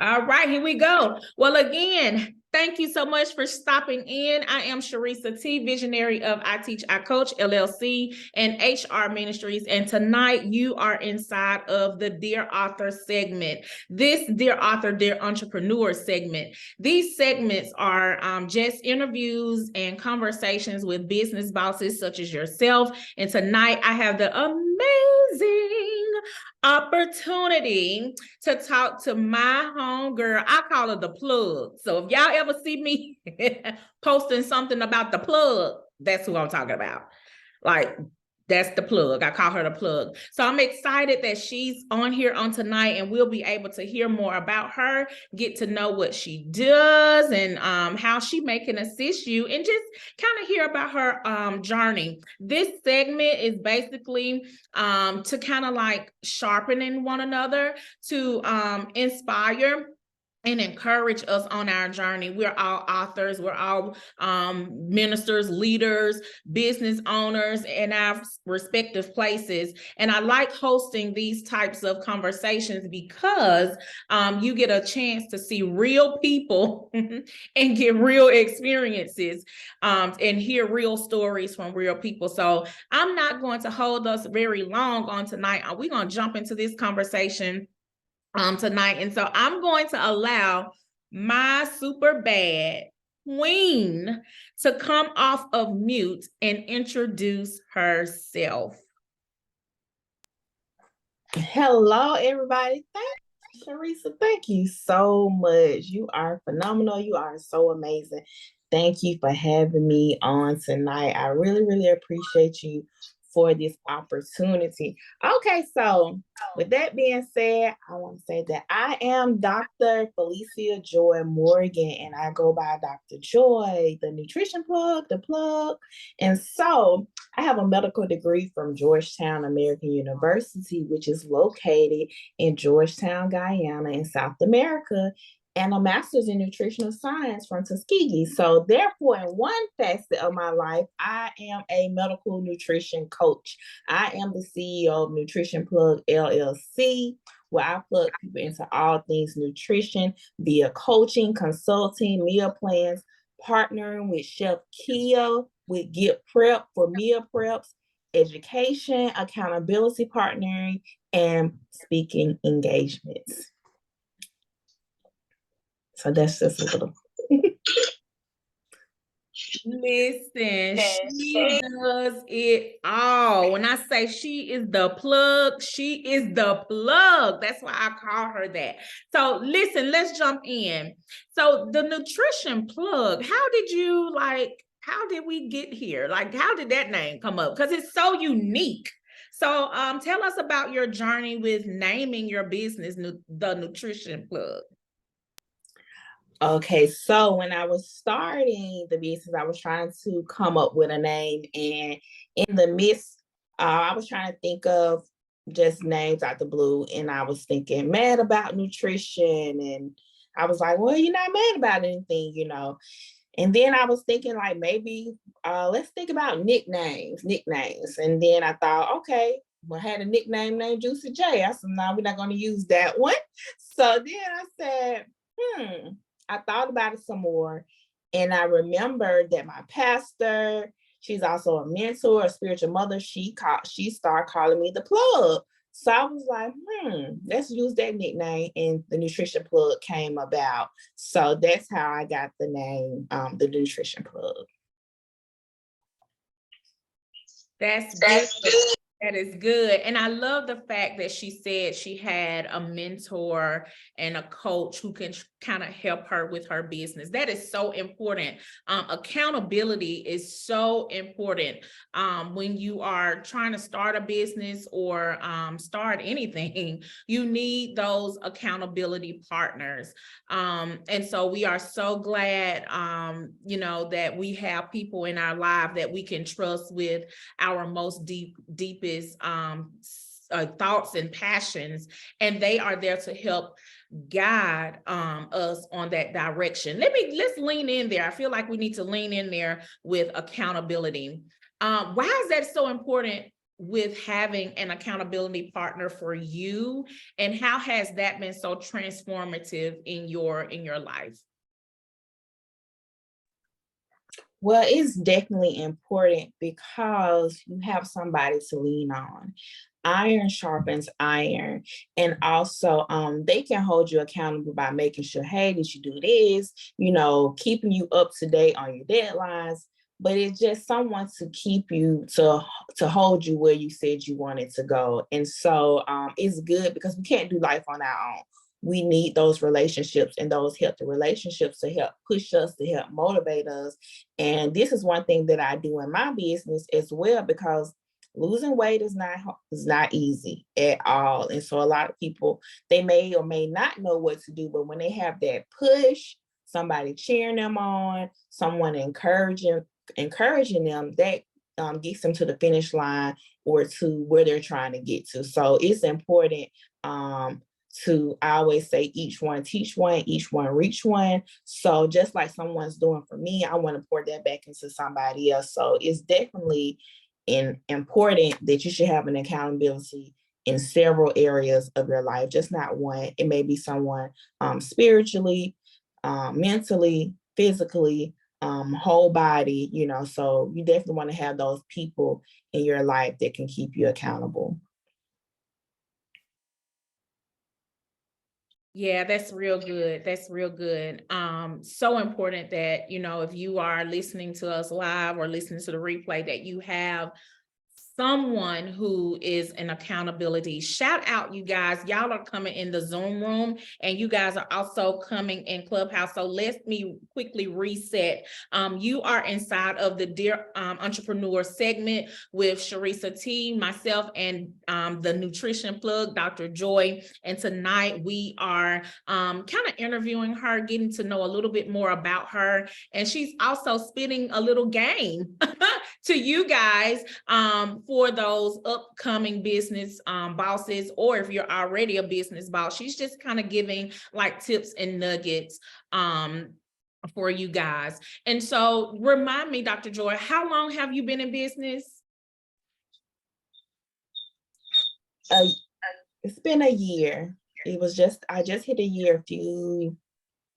All right, here we go. Well, again, thank you so much for stopping in. I am Sharisa T, visionary of I Teach, I Coach, LLC and HR Ministries. And tonight you are inside of the Dear Author segment. This Dear Author, Dear Entrepreneur segment. These segments are just interviews and conversations with business bosses such as yourself. And tonight I have the amazing opportunity to talk to my homegirl. I call her the plug. So if y'all ever see me posting something about the plug, that's who I'm talking about. Like, that's the plug. I call her the plug. So I'm excited that she's on here on tonight, and we'll be able to hear more about her, get to know what she does and how she may can assist you, and just kind of hear about her journey. This segment is basically to kind of like sharpening one another, to inspire and encourage us on our journey. We're all authors, we're all ministers, leaders, business owners in our respective places. And I like hosting these types of conversations because you get a chance to see real people and get real experiences and hear real stories from real people. So I'm not going to hold us very long on tonight. We're going to jump into this conversation tonight. And so I'm going to allow my super bad queen to come off of mute and introduce herself. Hello, everybody. Thank you, Sharisa. Thank you so much. You are phenomenal. You are so amazing. Thank you for having me on tonight. I really, really appreciate you for this opportunity. Okay, so with that being said, I want to say that I am Dr. Felicia Joy Morgan, and I go by Dr. Joy, the nutrition plug, the plug. And so I have a medical degree from Georgetown American University, which is located in Georgetown, Guyana, in South America, and a master's in nutritional science from Tuskegee. So therefore, in one facet of my life, I am a medical nutrition coach. I am the CEO of Nutrition Plug LLC, where I plug people into all things nutrition via coaching, consulting, meal plans, partnering with Chef Kia with Get Prep for meal preps, education, accountability partnering, and speaking engagements. So that's just a little. Listen, she does it all. When I say she is the plug, she is the plug. That's why I call her that. So listen, let's jump in. So the nutrition plug, how did we get here? Like, how did that name come up? Because it's so unique. So tell us about your journey with naming your business, the Nutrition Plug. Okay, so when I was starting the business, I was trying to come up with a name, and in the midst, I was trying to think of just names out the blue, and I was thinking mad about nutrition, and I was like, well, you're not mad about anything, you know. And then I was thinking like maybe let's think about nicknames. And then I thought, okay, well, I had a nickname named Juicy J. I said, no, we're not going to use that one. So then I said, I thought about it some more, and I remembered that my pastor, she's also a mentor, a spiritual mother, she started calling me the plug. So I was like, let's use that nickname, and the Nutrition Plug came about. So that's how I got the name, the Nutrition Plug. That's good. That is good. And I love the fact that she said she had a mentor and a coach who can kind of help her with her business. That is so important. Accountability is so important when you are trying to start a business or start anything. You need those accountability partners. And so we are so glad, that we have people in our life that we can trust with our most deepest thoughts and passions, and they are there to help guide us on that direction. Let's lean in there. I feel like we need to lean in there with accountability. Why is that so important with having an accountability partner for you, and how has that been so transformative in your life? Well, it's definitely important because you have somebody to lean on. Iron sharpens iron. And also, they can hold you accountable by making sure, hey, did you do this? Keeping you up to date on your deadlines. But it's just someone to keep you to hold you where you said you wanted to go. And so it's good because we can't do life on our own. We need those relationships and those healthy relationships to help push us, to help motivate us. And this is one thing that I do in my business as well, because losing weight is not easy at all. And so a lot of people, they may or may not know what to do, but when they have that push, somebody cheering them on, someone encouraging them, that gets them to the finish line or to where they're trying to get to. So it's important I always say each one teach one, each one reach one. So just like someone's doing for me, I want to pour that back into somebody else. So it's definitely important that you should have an accountability in several areas of your life, just not one. It may be someone spiritually, mentally, physically, whole body, so you definitely want to have those people in your life that can keep you accountable. Yeah, that's real good. That's real good. So important that, if you are listening to us live or listening to the replay, that you have someone who is an accountability. Shout out, you guys. Y'all are coming in the Zoom room, and you guys are also coming in Clubhouse. So let me quickly reset. You are inside of the Dear Entrepreneur segment with Sharisa T, myself, and the nutrition plug, Dr. Joi. And tonight we are kind of interviewing her, getting to know a little bit more about her. And she's also spitting a little game to you guys for those upcoming business bosses, or if you're already a business boss. She's just kind of giving like tips and nuggets for you guys. And so remind me, Dr. Joi, how long have you been in business? It's been a year. I just hit a year a few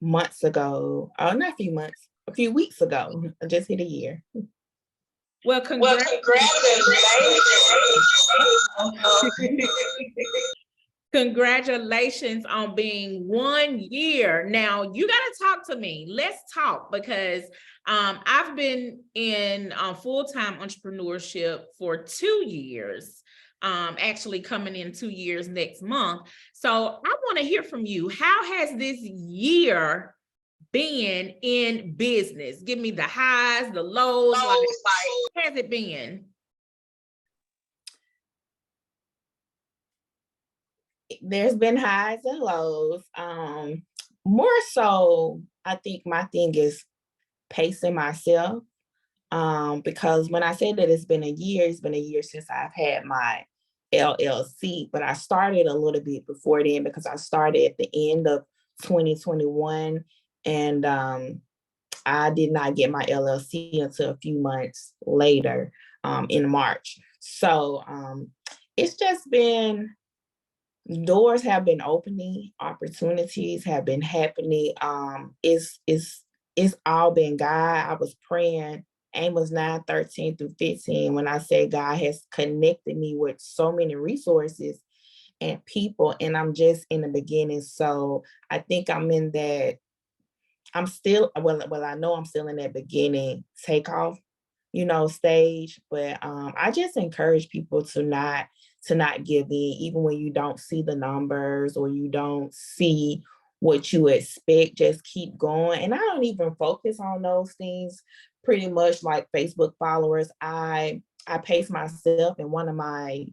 months ago. Oh, not a few months, a few weeks ago. I just hit a year. Well, congratulations. Congratulations on being 1 year. Now you got to talk to me. Let's talk, because I've been in full-time entrepreneurship for 2 years. Actually coming in 2 years next month. So I want to hear from you. How has this year been in business? Give me the highs, the lows. Like, how has it been? There's been highs and lows. More so, I think my thing is pacing myself. Because when I said that it's been a year since I've had my LLC, but I started a little bit before then because I started at the end of 2021, and I did not get my LLC until a few months later, in March. So it's just been, doors have been opening, opportunities have been happening. It's all been God. I was praying Amos 9:13 through 15 when I said God has connected me with so many resources and people, and I'm just in the beginning. So I think I'm in that. I'm still, well, I know I'm still in that beginning takeoff, stage. But I just encourage people to not give in, even when you don't see the numbers or you don't see what you expect. Just keep going. And I don't even focus on those things. Pretty much like Facebook followers, I pace myself, and one of my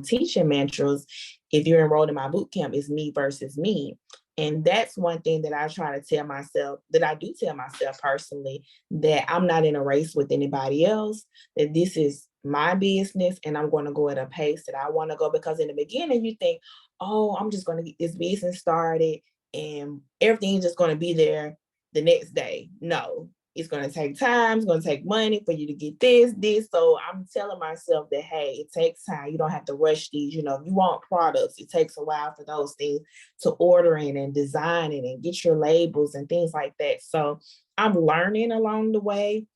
teaching mantras, if you're enrolled in my boot camp, is me versus me. And that's one thing that I try to tell myself, that I do tell myself personally, that I'm not in a race with anybody else, that this is my business and I'm going to go at a pace that I want to go. Because in the beginning, you think, oh, I'm just going to get this business started and everything's just going to be there the next day. No, it's going to take time, it's going to take money for you to get this. So I'm telling myself that, hey, it takes time. You don't have to rush these. You know, if you want products, it takes a while for those things to order in and design it and get your labels and things like that. So I'm learning along the way.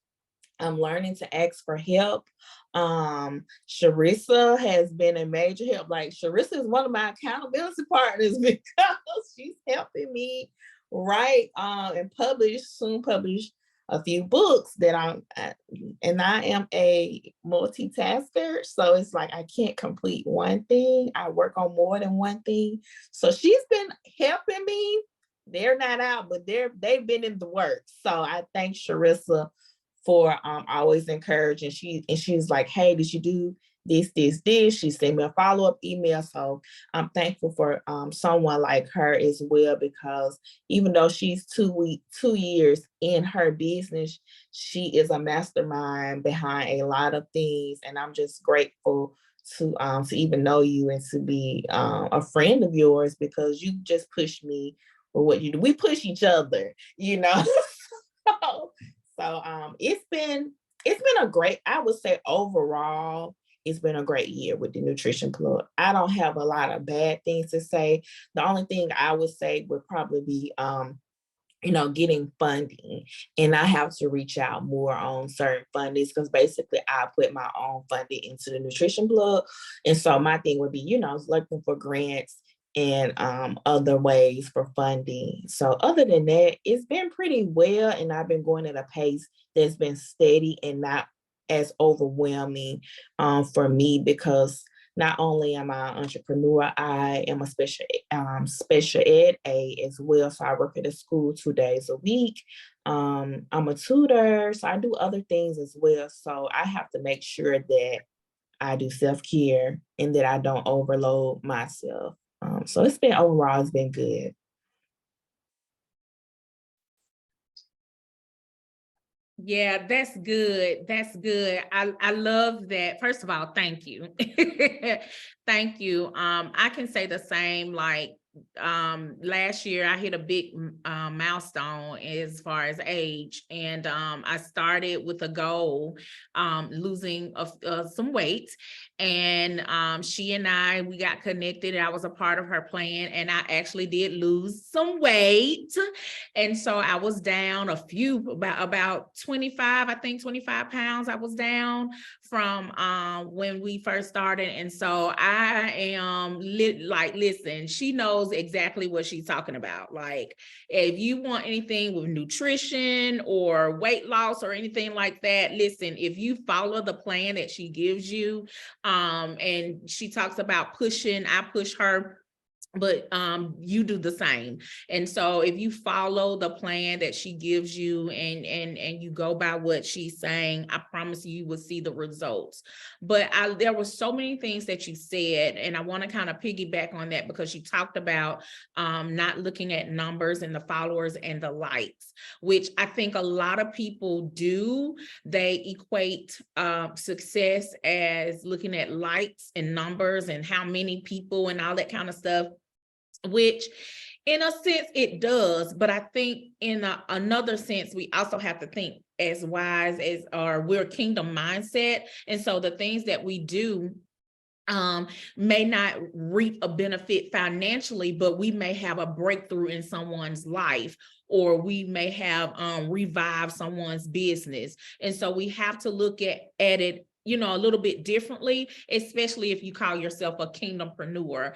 I'm learning to ask for help. Sharissa has been a major help. Like, Sharissa is one of my accountability partners because she's helping me write and soon publish a few books that and I am a multitasker. So it's like I can't complete one thing. I work on more than one thing. So she's been helping me. They're not out, but they've been in the work. So I thank Sharissa for always encouraging. She's like, hey, did you do this? She sent me a follow-up email. So I'm thankful for someone like her as well, because even though she's 2 years in her business, she is a mastermind behind a lot of things. And I'm just grateful to even know you and to be a friend of yours, because you just push me with what you do. We push each other, you know. So it's been a great, I would say overall, it's been a great year with the Nutrition Plug. I don't have a lot of bad things to say. The only thing I would say would probably be getting funding. And I have to reach out more on certain fundings, because basically I put my own funding into the Nutrition Plug. And so my thing would be, looking for grants and other ways for funding. So other than that, it's been pretty well, and I've been going at a pace that's been steady and not as overwhelming for me, because not only am I an entrepreneur, I am a special ed aide as well. So I work at a school 2 days a week. I'm a tutor, so I do other things as well. So I have to make sure that I do self-care and that I don't overload myself. So it's been good. Yeah, that's good. That's good. I love that. First of all, thank you. Thank you. I can say the same. Like, last year I hit a big milestone as far as age, and I started with a goal, losing some weight, and she and we got connected. I was a part of her plan, and I actually did lose some weight. And so I was down about 25, I think 25 pounds I was down from when we first started. And so I am listen, she knows exactly what she's talking about. Like, if you want anything with nutrition or weight loss or anything like that, listen, if you follow the plan that she gives you, and she talks about pushing, I push her, but you do the same. And so if you follow the plan that she gives you and you go by what she's saying, I promise you will see the results. But there were so many things that you said, and I want to kind of piggyback on that, because you talked about not looking at numbers and the followers and the likes, which I think a lot of people do. They equate success as looking at likes and numbers and how many people and all that kind of stuff, which in a sense it does. But I think in another sense, we also have to think as wise as, or we're kingdom mindset. And so the things that we do may not reap a benefit financially, but we may have a breakthrough in someone's life, or we may have revived someone's business. And so we have to look at it a little bit differently, especially if you call yourself a kingdompreneur.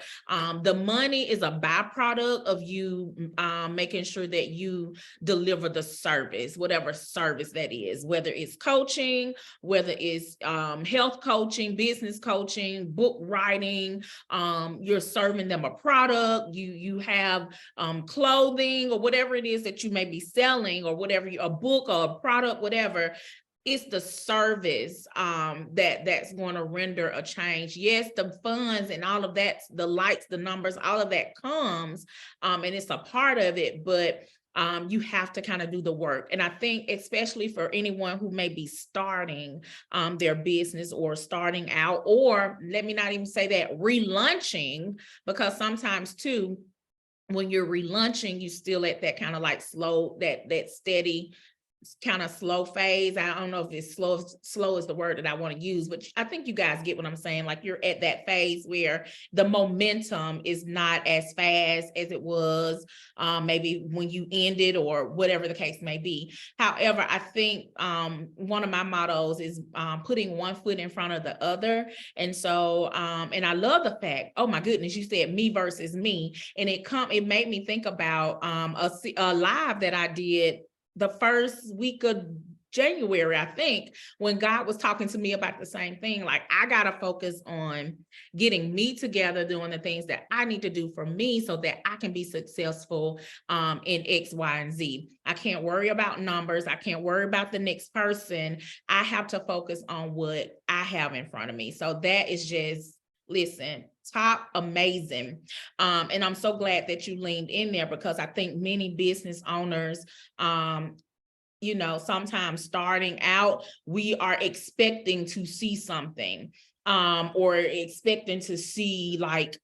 The money is a byproduct of you making sure that you deliver the service, whatever service that is, whether it's coaching, whether it's health coaching, business coaching, book writing, you're serving them a product, you have clothing or whatever it is that you may be selling, or whatever, a book or a product, whatever. It's the service that's going to render a change. Yes, the funds and all of that, the likes, the numbers, all of that comes, and it's a part of it, but you have to kind of do the work. And I think especially for anyone who may be starting their business, or starting out, or let me not even say that, relaunching, because sometimes too, when you're relaunching, you still at that kind of like slow, that steady kind of slow phase. I don't know if it's slow is the word that I want to use, but I think you guys get what I'm saying. Like you're at that phase where the momentum is not as fast as it was maybe when you ended or whatever the case may be. However, I think one of my mottos is putting one foot in front of the other. And so, and I love the fact, oh my goodness, you said me versus me. And it made me think about a live that I did the first week of January, I think, when God was talking to me about the same thing. Like, I got to focus on getting me together, doing the things that I need to do for me so that I can be successful in X, Y, and Z. I can't worry about numbers. I can't worry about the next person. I have to focus on what I have in front of me. So that is just, listen, top amazing. And I'm so glad that you leaned in there, because I think many business owners, you know, sometimes starting out, we are expecting to see something, or expecting to see like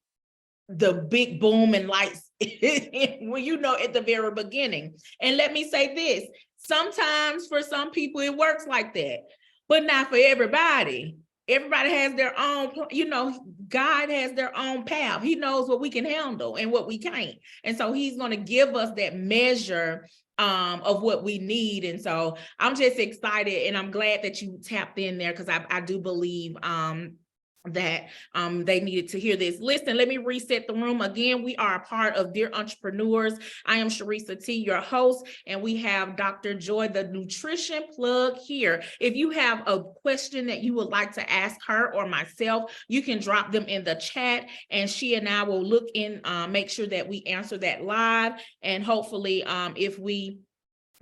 the big boom and lights when, you know, at the very beginning. And let me say this, sometimes for some people it works like that, but not for everybody. Everybody has their own, you know, God has their own path. He knows what we can handle and what we can't. And so he's going to give us that measure of what we need. And so I'm just excited, and I'm glad that you tapped in there, because I do believe that they needed to hear this. Listen, let me reset the room again. We are a part of Dear Entrepreneurs. I am Sharisa T, your host, and we have Dr. Joi, the nutrition plug, here. If you have a question that you would like to ask her or myself, you can drop them in the chat, and she and I will look in, make sure that we answer that live. And hopefully, if we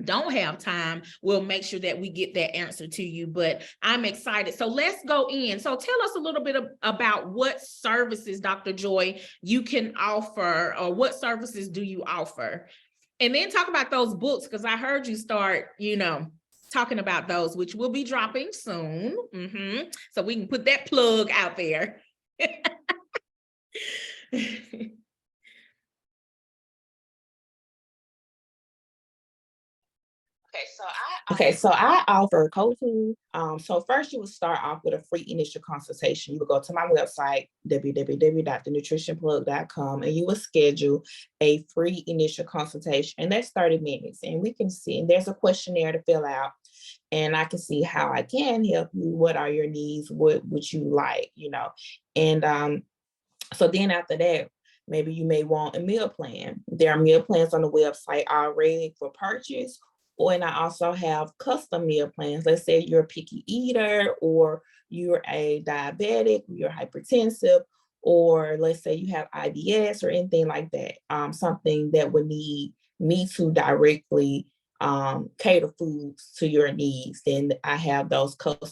don't have time, we'll make sure that we get that answer to you. But I'm excited. So let's go in. So tell us a little bit about what services, Dr. Joi, you can offer, or what services do you offer? And then talk about those books, because I heard you start, you know, talking about those, which will be dropping soon. So we can put that plug out there. Okay, so I offer coaching. So first you would start off with a free initial consultation. You would go to my website, www.thenutritionplug.com, and you would schedule a free initial consultation. And that's 30 minutes. And we can see, and there's a questionnaire to fill out. And I can see how I can help you. What are your needs? What would you like? You know, and so then after that, maybe you may want a meal plan. There are meal plans on the website already for purchase. And I also have custom meal plans. Let's say you're a picky eater, or you're a diabetic, you're hypertensive, or let's say you have IBS or anything like that. Something that would need me to directly cater foods to your needs. Then I have those custom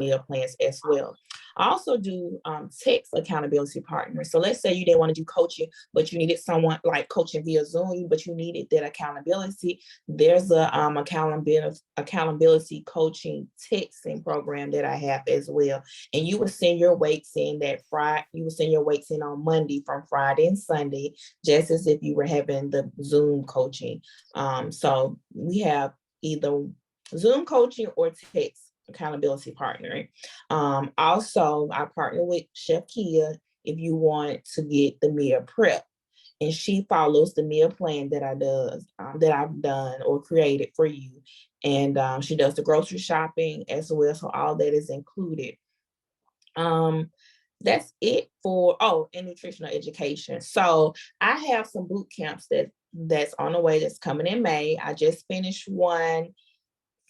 meal plans as well. I also do text accountability partners. So let's say you didn't want to do coaching, but you needed someone like coaching via Zoom, but you needed that accountability. There's a accountability coaching texting program that I have as well. And you would send your weights in that Friday. You would send your weights in on Monday from Friday and Sunday, just as if you were having the Zoom coaching. So we have either Zoom coaching or text accountability partnering. Also, I partner with Chef Kia if you want to get the meal prep, and she follows the meal plan that I've done or created for you, and she does the grocery shopping as well. So all that is included. That's it for and nutritional education. So I have some boot camps that's on the way, that's coming in May. I just finished one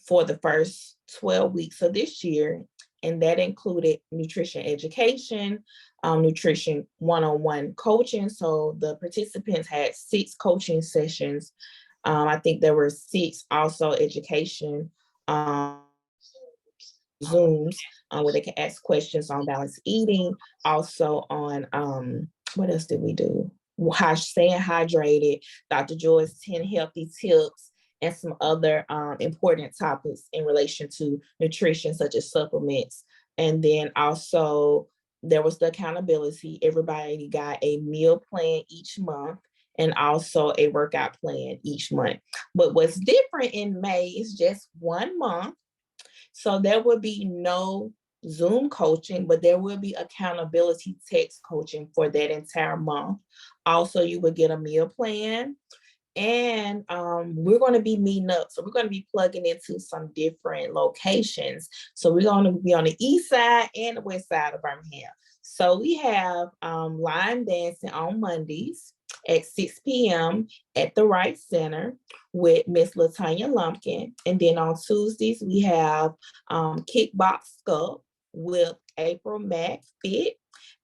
for the first 12 weeks of this year, and that included nutrition education, nutrition one-on-one coaching. So the participants had 6 coaching sessions. I think there were 6 also education Zooms where they can ask questions on balanced eating. Also on what else did we do? Staying hydrated, Dr. Joi's 10 healthy tips, and some other important topics in relation to nutrition, such as supplements. And then also there was the accountability. Everybody got a meal plan each month, and also a workout plan each month. But what's different in May is just 1 month. So there will be no Zoom coaching, but there will be accountability text coaching for that entire month. Also, you will get a meal plan. And we're going to be meeting up. So we're going to be plugging into some different locations. So we're going to be on the east side and the west side of Birmingham. So we have line dancing on Mondays at 6 p.m. at the Wright Center with Miss Latanya Lumpkin. And then on Tuesdays, we have Kickbox Sculpt with April Mack Fit.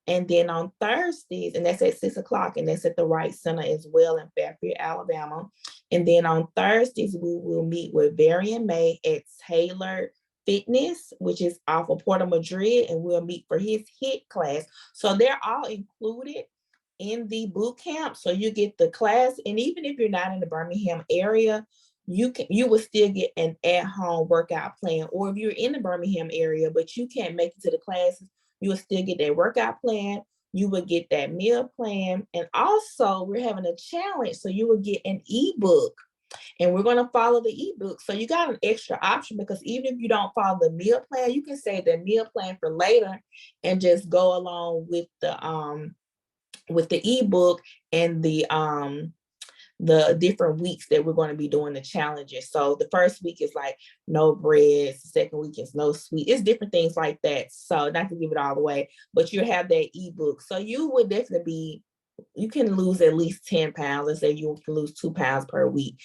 And then on Thursdays, and that's at 6 o'clock, and that's at the Wright Center as well in Fairfield, Alabama. And then on Thursdays, we will meet with Varian May at Taylor Fitness, which is off of Porto Madrid, and we'll meet for his HIIT class. So they're all included in the boot camp. So you get the class, and even if you're not in the Birmingham area, you will still get an at-home workout plan. Or if you're in the Birmingham area, but you can't make it to the classes, you will still get that workout plan. You will get that meal plan. And also we're having a challenge. So you will get an ebook, and we're going to follow the ebook. So you got an extra option, because even if you don't follow the meal plan, you can save the meal plan for later and just go along with the ebook and the different weeks that we're going to be doing the challenges. So the first week is like no breads, the second week is no sweet. It's different things like that. So not to give it all away, but you have that ebook. So you would definitely you can lose at least 10 pounds. Let's say you can lose 2 pounds per week.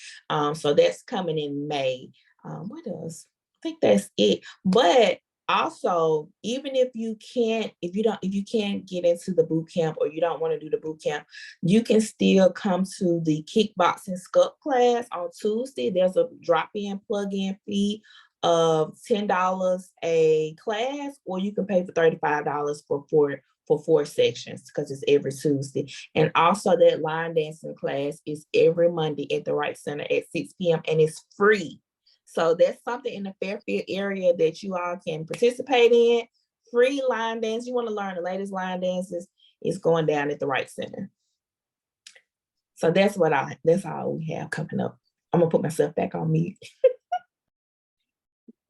So that's coming in May. What else? I think that's it. But also, even if you can't get into the boot camp, or you don't want to do the boot camp, you can still come to the kickboxing sculpt class on Tuesday. There's a drop-in plug-in fee of $10 a class, or you can pay for $35 for 4 sections, because it's every Tuesday. And also that line dancing class is every Monday at the Wright Center at 6 p.m. and it's free. So that's something in the Fairfield area that you all can participate in. Free line dance. You want to learn the latest line dances, is going down at the Wright Center. So that's all we have coming up. I'm gonna put myself back on mute.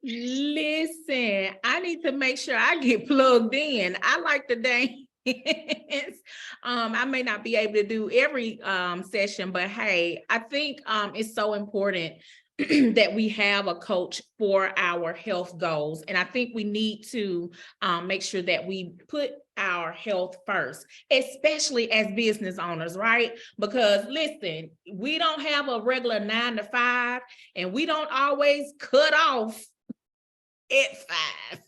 Listen, I need to make sure I get plugged in. I like the dance. I may not be able to do every session, but hey, I think it's so important that we have a coach for our health goals. And I think we need to make sure that we put our health first, especially as business owners, right? Because listen, we don't have a regular 9 to 5, and we don't always cut off at 5.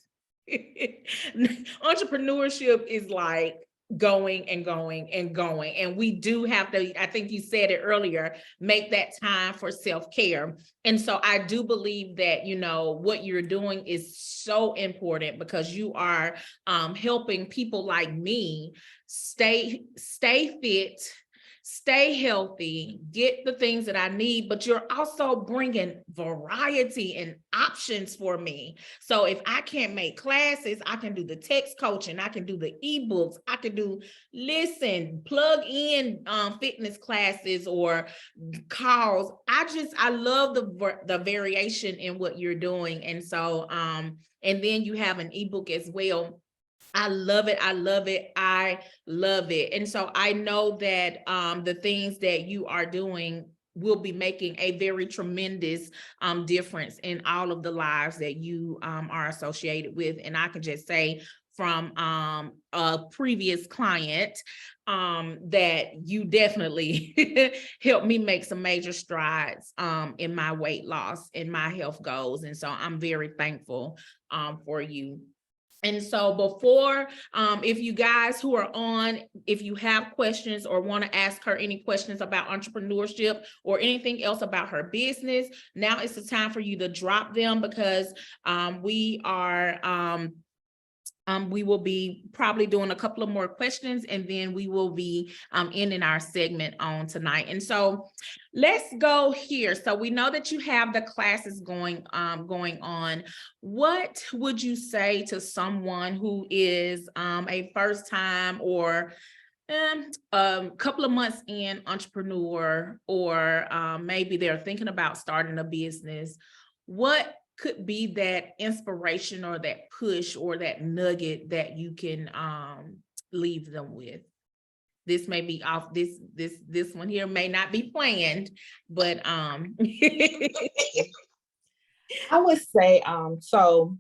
Entrepreneurship is like going and going and going. And we do have to, I think you said it earlier, make that time for self-care. And so I do believe that, what you're doing is so important, because you are helping people like me stay fit, stay healthy, get the things that I need, but you're also bringing variety and options for me. So if I can't make classes, I can do the text coaching, I can do the ebooks, I can plug in fitness classes or calls. I love the variation in what you're doing. And so, and then you have an ebook as well. I love it. I love it. I love it. And so I know that the things that you are doing will be making a very tremendous difference in all of the lives that you are associated with. And I can just say from a previous client that you definitely helped me make some major strides in my weight loss, in my health goals. And so I'm very thankful for you. And so before, if you guys who are on, if you have questions or want to ask her any questions about entrepreneurship or anything else about her business, now is the time for you to drop them, because we will be probably doing a couple of more questions, and then we will be ending our segment on tonight. And so let's go here. So we know that you have the classes going on. What would you say to someone who is a first time or Couple of months in entrepreneur, or maybe they're thinking about starting a business, what could be that inspiration or that push or that nugget that you can leave them with? This may be off, this one here may not be planned, but I would say, so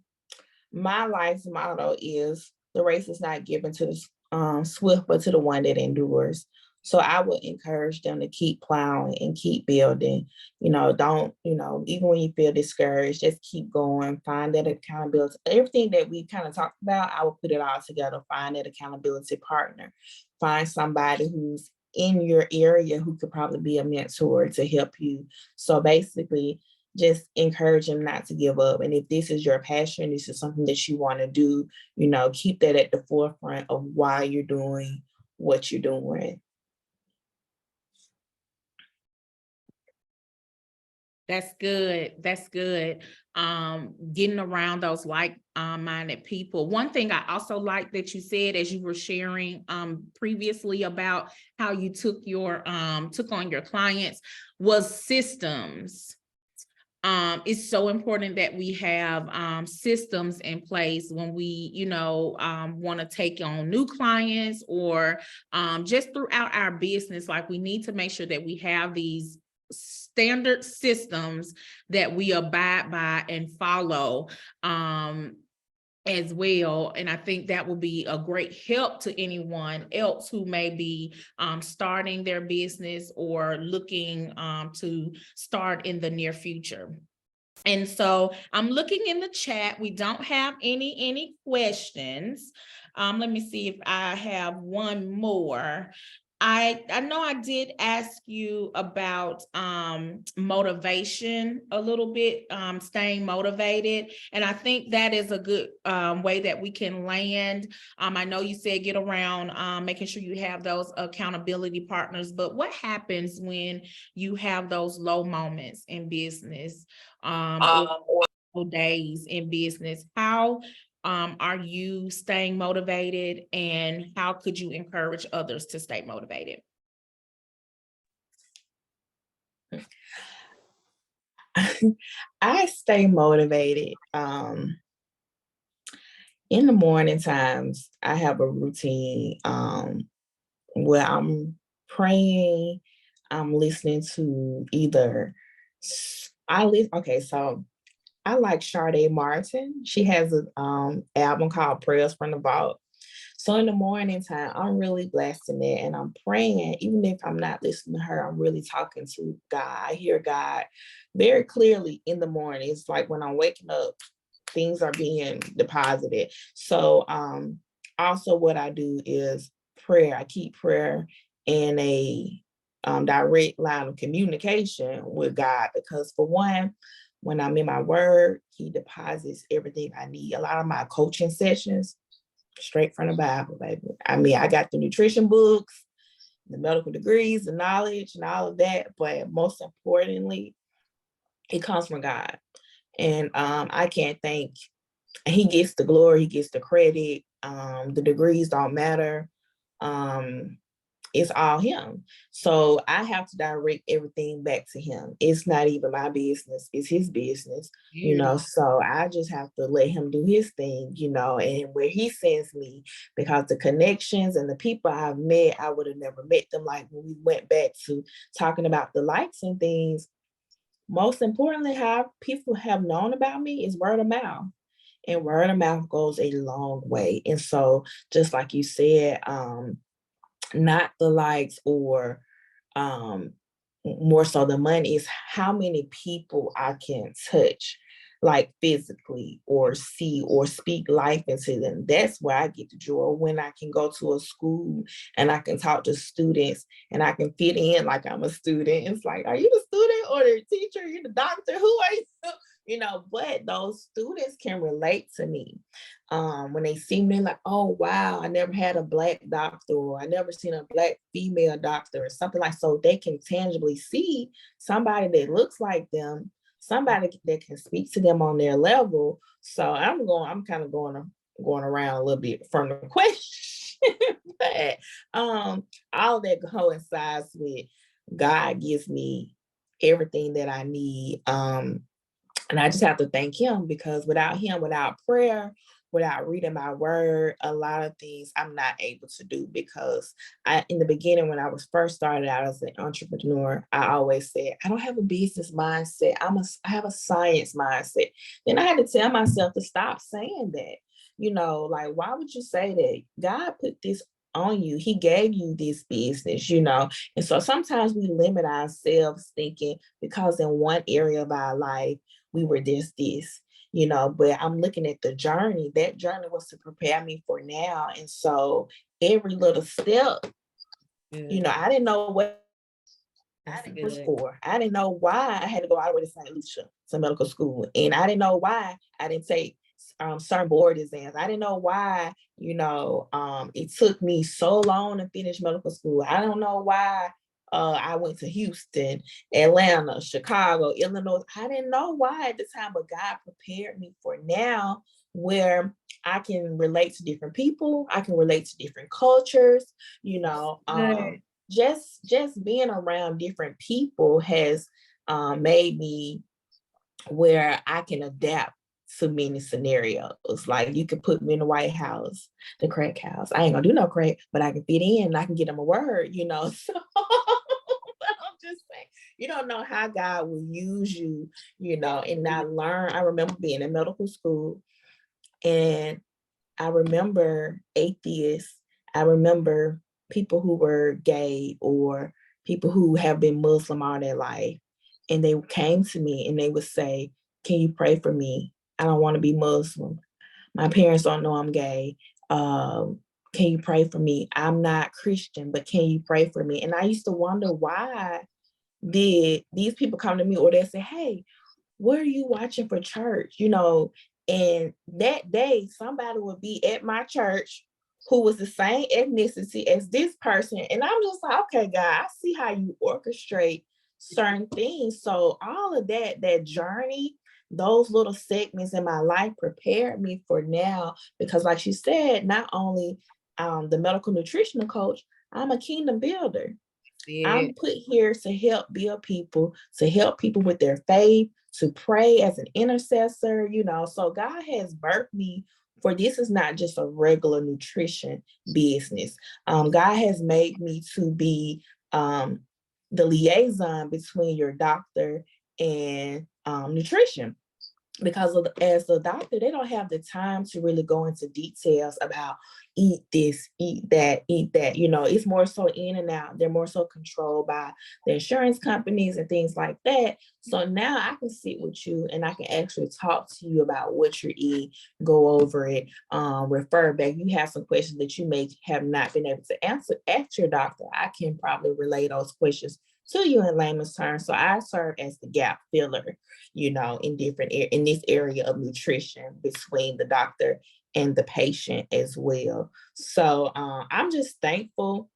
my life's motto is the race is not given to the swift, but to the one that endures. So I would encourage them to keep plowing and keep building. Don't, even when you feel discouraged, just keep going, find that accountability. Everything that we kind of talked about, I would put it all together, find that accountability partner, find somebody who's in your area who could probably be a mentor to help you. So basically, just encourage them not to give up. And if this is your passion, this is something that you want to do, keep that at the forefront of why you're doing what you're doing. That's good. That's good. Getting around those like-minded people. One thing I also like that you said as you were sharing previously about how you took on your clients was systems. It's so important that we have systems in place when we, want to take on new clients or just throughout our business. Like, we need to make sure that we have these standard systems that we abide by and follow as well. And I think that will be a great help to anyone else who may be starting their business or looking to start in the near future. And so I'm looking in the chat. We don't have any questions. Let me see if I have one more. I know I did ask you about motivation a little bit, staying motivated. And I think that is a good way that we can land. I know you said get around making sure you have those accountability partners, but what happens when you have those low moments in business, or days in business? How are you staying motivated, and how could you encourage others to stay motivated? I stay motivated. In the morning times, I have a routine where I'm praying, I'm listening to so I like Sade Martin. She has an album called Prayers from the Vault. So in the morning time, I'm really blasting it and I'm praying. Even if I'm not listening to her, I'm really talking to God. I hear God very clearly in the morning. It's like when I'm waking up, things are being deposited. So also what I do is prayer. I keep prayer in a direct line of communication with God, because for one, when I'm in my word, he deposits everything I need. A lot of my coaching sessions, straight from the Bible, baby. I mean, I got the nutrition books, the medical degrees, the knowledge and all of that, but most importantly, it comes from God. And I can't thank, he gets the glory, he gets the credit. The degrees don't matter. It's all him. So I have to direct everything back to him. It's not even my business, it's his business, so I just have to let him do his thing, and where he sends me, because the connections and the people I've met, I would have never met them. Like when we went back to talking about the likes and things, most importantly, how people have known about me is word of mouth. And word of mouth goes a long way. And so just like you said, not the likes or more so the money, is how many people I can touch, like physically, or see or speak life into them. That's where I get the joy, when I can go to a school and I can talk to students and I can fit in like I'm a student. It's like, are you the student or the teacher? You're the doctor? Who are you? But those students can relate to me. When they see me, like, oh, wow, I never had a Black doctor, or I never seen a Black female doctor, or something like, so they can tangibly see somebody that looks like them, somebody that can speak to them on their level. So I'm kind of going around a little bit from the question. But all that coincides with God gives me everything that I need. And I just have to thank him, because without him, without prayer, without reading my word, a lot of things I'm not able to do. Because in the beginning, when I was first started out as an entrepreneur, I always said, I don't have a business mindset. I have a science mindset. Then I had to tell myself to stop saying that. Like, why would you say that? God put this on you. He gave you this business. And so sometimes we limit ourselves thinking because in one area of our life, we were this, but I'm looking at the journey. That journey was to prepare me for now. And so every little step, I didn't know what it was for. I didn't know why I had to go all the way to St. Lucia to medical school. And I didn't know why I didn't take certain board exams. I didn't know why, it took me so long to finish medical school. I don't know why I went to Houston, Atlanta, Chicago, Illinois. I didn't know why at the time, but God prepared me for now, where I can relate to different people. I can relate to different cultures, just being around different people has made me where I can adapt to many scenarios. Like, you could put me in the White House, the crack house. I ain't gonna do no crack, but I can fit in and I can get them a word, So I'm just saying, you don't know how God will use you, and I remember being in medical school, and I remember atheists. I remember people who were gay or people who have been Muslim all their life. And they came to me and they would say, can you pray for me? I don't want to be Muslim. My parents don't know I'm gay. Can you pray for me? I'm not Christian, but can you pray for me? And I used to wonder, why did these people come to me, or they say, hey, what are you watching for church? And that day, somebody would be at my church who was the same ethnicity as this person. And I'm just like, okay, God, I see how you orchestrate certain things. So all of that journey, those little segments in my life prepared me for now, because like you said, not only the medical nutritional coach, I'm a kingdom builder. I'm put here to help build people, to help people with their faith, to pray as an intercessor, So God has birthed me for this. Is not just a regular nutrition business. God has made me to be the liaison between your doctor and nutrition. Because as a doctor, they don't have the time to really go into details about eat this, eat that, eat that. It's more so in and out. They're more so controlled by the insurance companies and things like that. So now I can sit with you and I can actually talk to you about what you're eating, go over it, refer back. You have some questions that you may have not been able to answer at your doctor. I can probably relay those questions to you in layman's terms. So I serve as the gap filler, in this area of nutrition between the doctor and the patient as well. So I'm just thankful,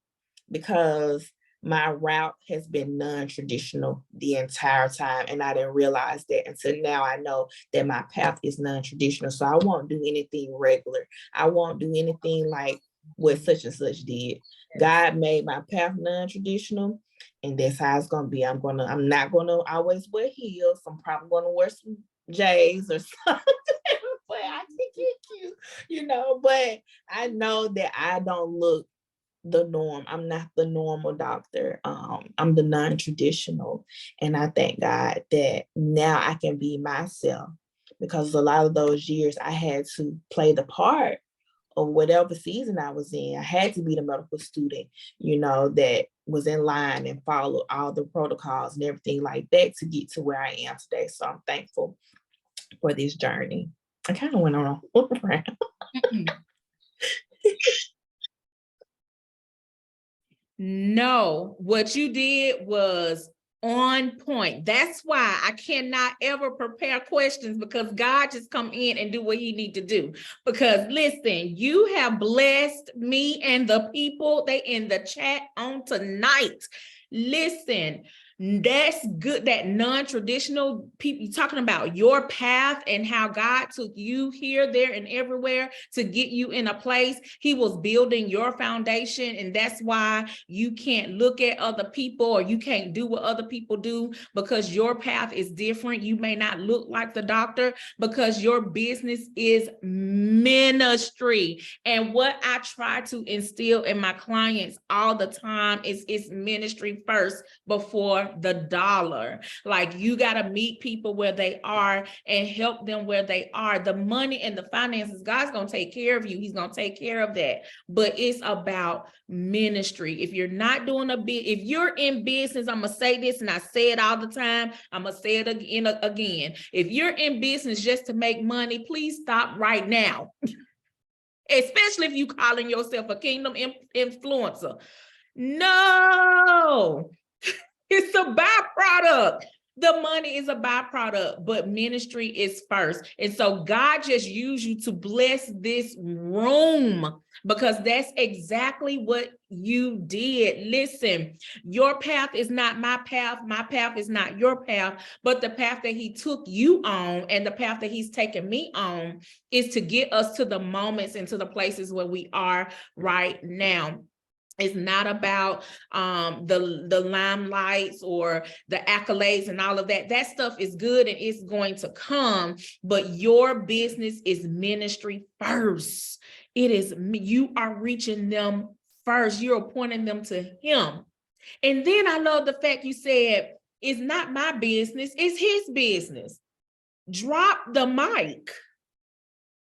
because my route has been non-traditional the entire time, and I didn't realize that until now. I know that my path is non-traditional, so I won't do anything regular. I won't do anything like what such and such did. God made my path non-traditional, and that's how it's gonna be. I'm not gonna always wear heels. I'm probably gonna wear some J's or something, but I think it's cute, But I know that I don't look the norm. I'm not the normal doctor. I'm the non-traditional. And I thank God that now I can be myself, because a lot of those years I had to play the part of whatever season I was in. I had to be the medical student, that was in line and followed all the protocols and everything like that to get to where I am today. So I'm thankful for this journey. I kind of went on a rant. No, what you did was on point. That's why I cannot ever prepare questions, because God just come in and do what he need to do. Because listen, you have blessed me and the people they in the chat on tonight. Listen, That's good. That non-traditional people, you're talking about your path and how God took you here, there, and everywhere to get you in a place. He was building your foundation, and that's why you can't look at other people, or you can't do what other people do, because your path is different. You may not look like the doctor, because your business is ministry. And what I try to instill in my clients all the time is it's ministry first before the dollar. Like, you got to meet people where they are and help them where they are. The money and the finances, God's going to take care of you. He's going to take care of that. But it's about ministry. If you're not doing if you're in business, I'm going to say this, and I say it all the time, I'm going to say it again. If you're in business just to make money, please stop right now. Especially if you calling yourself a kingdom influencer. No, it's a byproduct. The money is a byproduct, but ministry is first. And so God just used you to bless this room, because that's exactly what you did. Listen, your path is not my path. My path is not your path, but the path that he took you on and the path that he's taken me on is to get us to the moments and to the places where we are right now. It's not about the limelights or the accolades and all of that. That stuff is good and it's going to come, but your business is ministry first. It is, you are reaching them first. You're pointing them to him. And then I love the fact you said, it's not my business, it's his business. Drop the mic.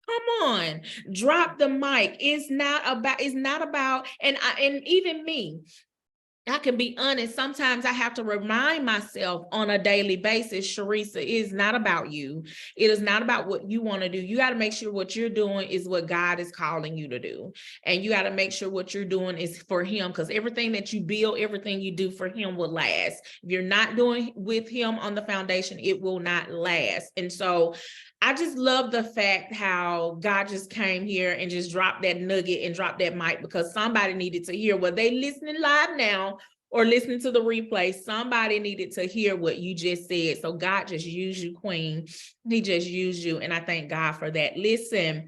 Come on, drop the mic. It's not about, and even me, I can be honest, sometimes I have to remind myself on a daily basis, Sharisa, it is not about you. It is not about what you want to do. You got to make sure what you're doing is what God is calling you to do. And you got to make sure what you're doing is for him, because everything that you build, everything you do for him will last. If you're not doing with him on the foundation, it will not last. And so I just love the fact how God just came here and just dropped that nugget and dropped that mic, because somebody needed to hear, whether they listening live now or listening to the replay, somebody needed to hear what you just said. So God just used you, Queen. He just used you. And I thank God for that. Listen,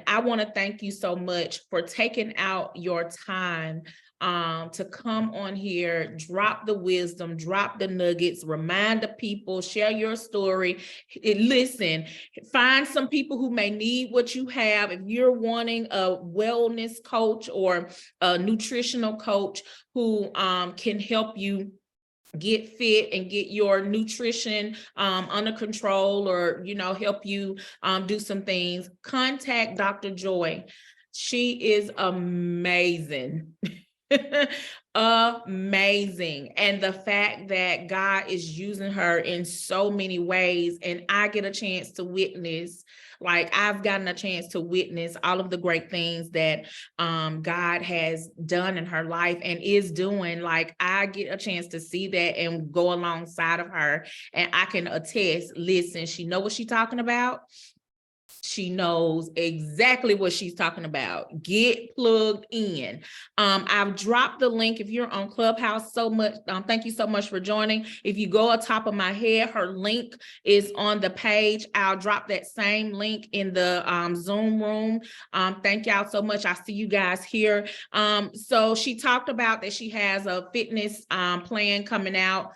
I want to thank you so much for taking out your time to come on here, drop the wisdom, drop the nuggets, remind the people, share your story. Listen, find some people who may need what you have. If you're wanting a wellness coach or a nutritional coach who can help you get fit and get your nutrition under control, or help you do some things, contact Dr. Joi. She is amazing. Amazing. And the fact that God is using her in so many ways, and I get a chance to witness, like I've gotten a chance to witness all of the great things that God has done in her life and is doing. Like, I get a chance to see that and go alongside of her, and I can attest, listen, she knows what she's talking about. She knows exactly what she's talking about. Get plugged in. I've dropped the link if you're on Clubhouse. So much. Thank you so much for joining. If you go on top of my head, her link is on the page. I'll drop that same link in the Zoom room. Thank y'all so much. I see you guys here. So she talked about that she has a fitness plan coming out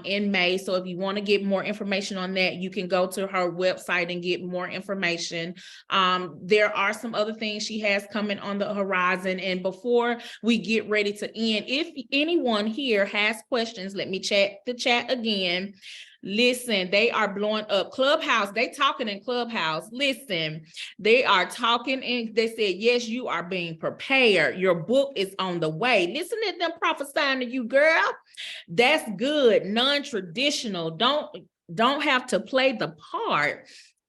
in May. So if you want to get more information on that, you can go to her website and get more information. There are some other things she has coming on the horizon. And before we get ready to end, if anyone here has questions, let me check the chat again. Listen, they are blowing up Clubhouse. They talking in Clubhouse. Listen, they are talking, and they said, yes, you are being prepared. Your book is on the way. Listen to them prophesying to you, girl. That's good. Non-traditional. Don't have to play the part.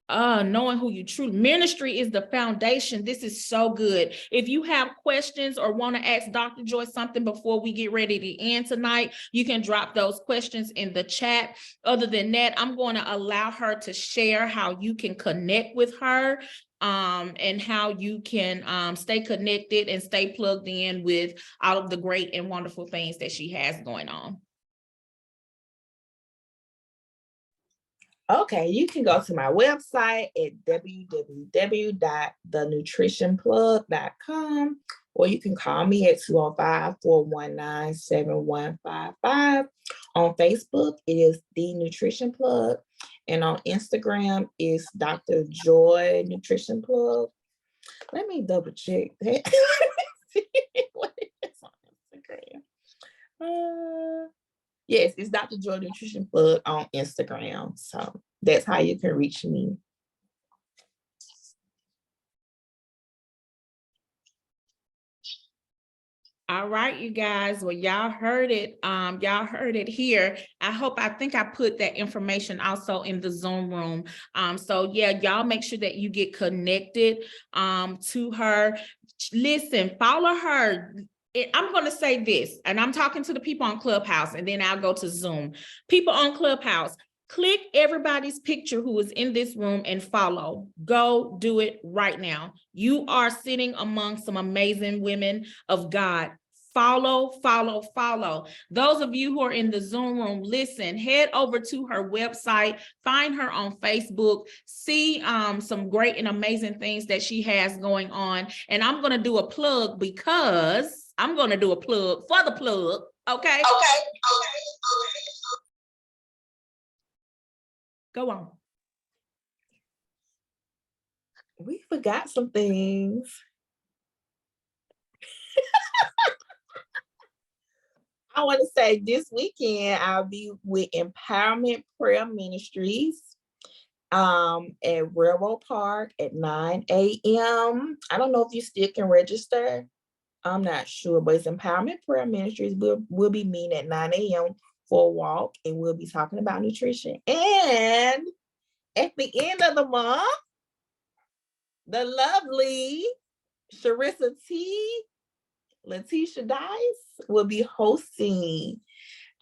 Knowing who you truly, ministry is the foundation. This is so good. If you have questions or want to ask Dr. Joi something before we get ready to end tonight, you can drop those questions in the chat. Other than that, I'm going to allow her to share how you can connect with her and how you can stay connected and stay plugged in with all of the great and wonderful things that she has going on. Okay, you can go to my website at www.thenutritionplug.com, or you can call me at 205-419-7155. On Facebook, it is The Nutrition Plug, and on Instagram is Dr. Joi Nutrition Plug. Let me double check that. What is on Instagram? Yes, it's Dr. Joi Nutrition Plug on Instagram. So that's how you can reach me. All right, you guys. Well, y'all heard it. Y'all heard it here. I think I put that information also in the Zoom room. So yeah, y'all make sure that you get connected to her. Listen, follow her. I'm going to say this, and I'm talking to the people on Clubhouse, and then I'll go to Zoom. People on Clubhouse, click everybody's picture who is in this room and follow. Go do it right now. You are sitting among some amazing women of God. Follow, follow, follow. Those of you who are in the Zoom room, listen, head over to her website, find her on Facebook, see some great and amazing things that she has going on. And I'm going to do a plug because I'm going to do a plug for the plug. Okay. Go on. We forgot some things. I want to say this weekend I'll be with Empowerment Prayer Ministries at Railroad Park at 9 a.m. I don't know if you still can register. I'm not sure, but it's Empowerment Prayer Ministries. We'll be meeting at 9 a.m. for a walk, and we'll be talking about nutrition. And at the end of the month, the lovely Charissa T. Letitia Dice will be hosting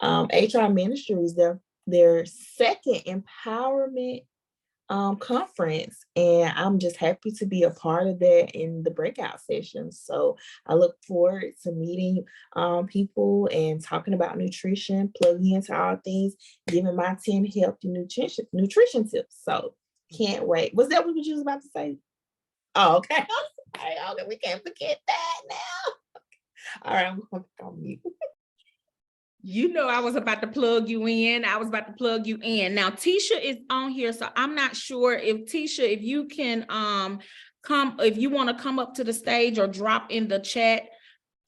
HR Ministries, their second empowerment conference, and I'm just happy to be a part of that in the breakout sessions. So I look forward to meeting people and talking about nutrition, plugging into all things, giving my 10 healthy nutrition tips. So can't wait. Was that what you was about to say? Oh, okay. Okay, we can't forget that now. All right, I'm going to on mute. You know, I was about to plug you in. I was about to plug you in. Now, Tisha is on here, so I'm not sure if Tisha, if you can if you want to come up to the stage or drop in the chat.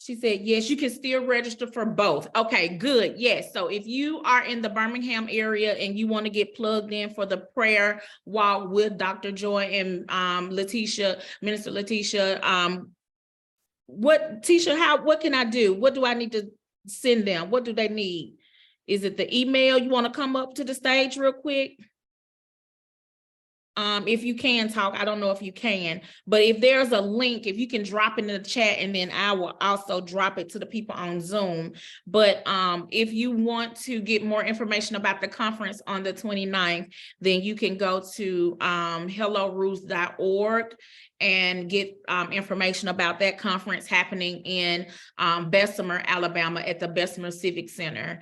She said, yes, you can still register for both. Okay, good. Yes. So if you are in the Birmingham area and you want to get plugged in for the prayer walk with Dr. Joi and Letitia, Minister Letitia, what can I do? What do I need to send them? What do they need? Is it the email? You want to come up to the stage real quick? If you can talk, I don't know if you can, but if there's a link, if you can drop it in the chat, and then I will also drop it to the people on Zoom. But if you want to get more information about the conference on the 29th, then you can go to helloroots.org and get information about that conference happening in Bessemer, Alabama at the Bessemer Civic Center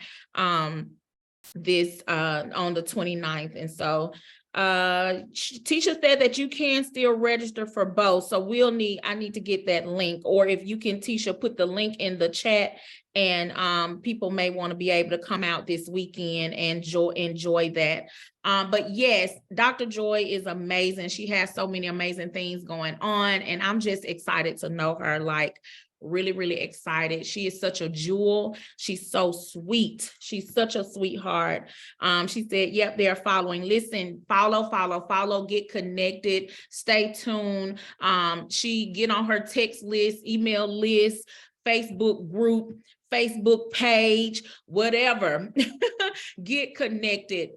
this on the 29th. And so Tisha said that you can still register for both, so I need to get that link, or if you can, Tisha, put the link in the chat, and people may want to be able to come out this weekend and enjoy that. But yes, Dr. Joi is amazing. She has so many amazing things going on, and I'm just excited to know her, like really, really excited. She is such a jewel. She's so sweet. She's such a sweetheart. She said, yep, they're following. Listen, follow, get connected, stay tuned. She get on her text list, email list, Facebook group, Facebook page, whatever. Get connected.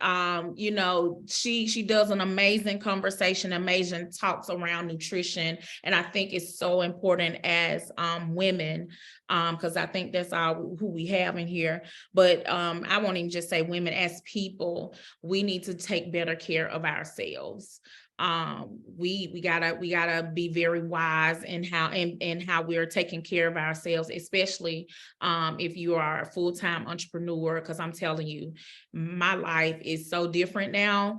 You know, she does an amazing conversation, amazing talks around nutrition, and I think it's so important as women, because I think that's who we have in here. But I won't even just say women, as people, we need to take better care of ourselves. We gotta be very wise in how we're taking care of ourselves, especially if you are a full-time entrepreneur, because I'm telling you, my life is so different now.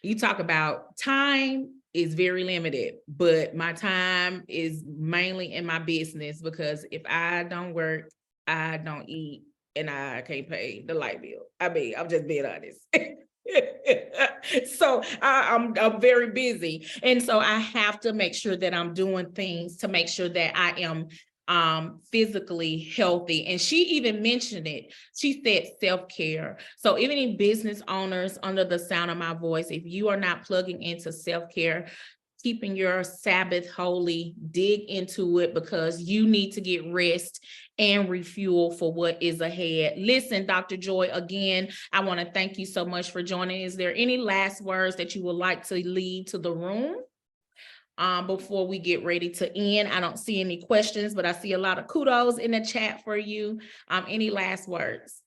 You talk about time is very limited, but my time is mainly in my business, because if I don't work, I don't eat, and I can't pay the light bill. I mean, I'm just being honest. So I'm very busy. And so I have to make sure that I'm doing things to make sure that I am physically healthy. And she even mentioned it. She said self-care. So even in business owners under the sound of my voice, if you are not plugging into self-care, keeping your Sabbath holy, dig into it, because you need to get rest and refuel for what is ahead. Listen, Dr. Joi, again, I want to thank you so much for joining. Is there any last words that you would like to leave to the room before we get ready to end? I don't see any questions, but I see a lot of kudos in the chat for you. Any last words?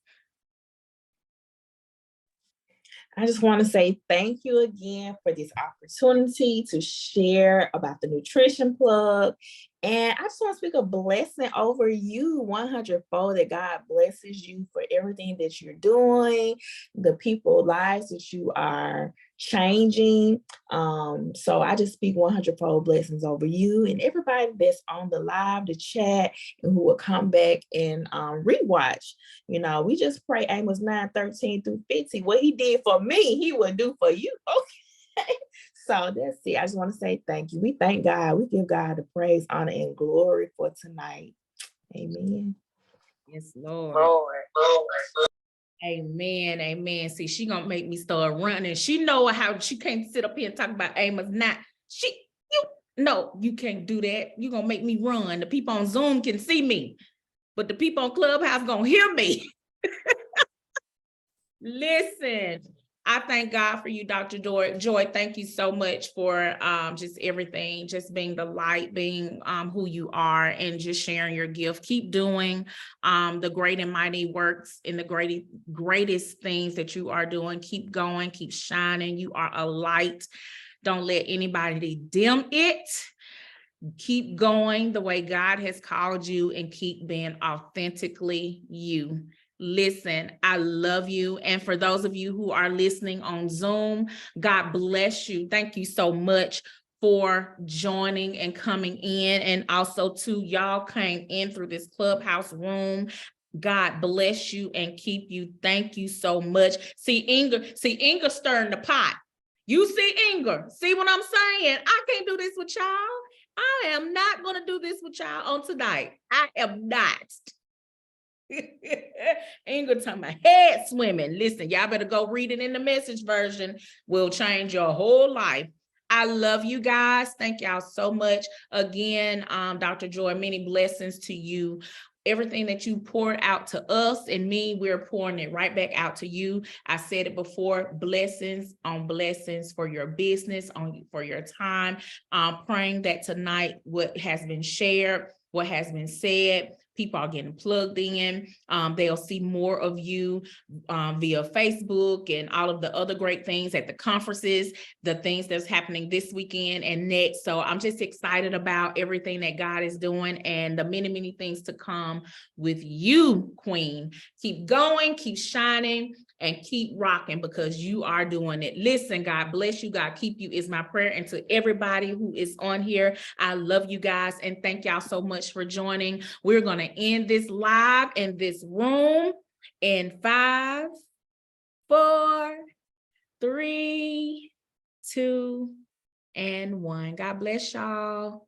I just want to say thank you again for this opportunity to share about the nutrition plug. And I just want to speak a blessing over you 100-fold, that God blesses you for everything that you're doing, the people's lives that you are changing. So I just speak 100-fold blessings over you and everybody that's on the live, the chat, and who will come back and rewatch. You know, we just pray Amos 9:13-15. What he did for me, he will do for you. Okay. So that's it. I just want to say thank you. We thank God. We give God the praise, honor, and glory for tonight. Amen. Yes, Lord. Amen. Amen. See, she gonna make me start running. She know how she can't sit up here and talk about Amos not. No, you can't do that. You gonna make me run. The people on Zoom can see me, but the people on Clubhouse gonna hear me. Listen, I thank God for you, Dr. Joi. Thank you so much for just everything, just being the light, being who you are, and just sharing your gift. Keep doing the great and mighty works and the greatest things that you are doing. Keep going, keep shining. You are a light. Don't let anybody dim it. Keep going the way God has called you, and keep being authentically you. Listen, I love you. And for those of you who are listening on Zoom, God bless you. Thank you so much for joining and coming in. And also too, y'all came in through this Clubhouse room. God bless you and keep you. Thank you so much. See Inga stirring the pot. You see Inga, see what I'm saying? I can't do this with y'all. I am not going to do this with y'all on tonight. I am not. Inga talking about head swimming. Listen, y'all better go read it in the Message version. Will change your whole life. I love you guys. Thank y'all so much. Again, Dr. Joi, many blessings to you. Everything that you poured out to us and me, we're pouring it right back out to you. I said it before, blessings on blessings for your business, for your time. Praying that tonight, what has been shared, what has been said, people are getting plugged in. They'll see more of you via Facebook and all of the other great things at the conferences, the things that's happening this weekend and next. So I'm just excited about everything that God is doing and the many, many things to come with you, Queen. Keep going, keep shining, and keep rocking, because you are doing it. Listen, God bless you. God keep you is my prayer. And to everybody who is on here, I love you guys. And thank y'all so much for joining. We're going to end this live in this room in 5, 4, 3, 2, and 1. God bless y'all.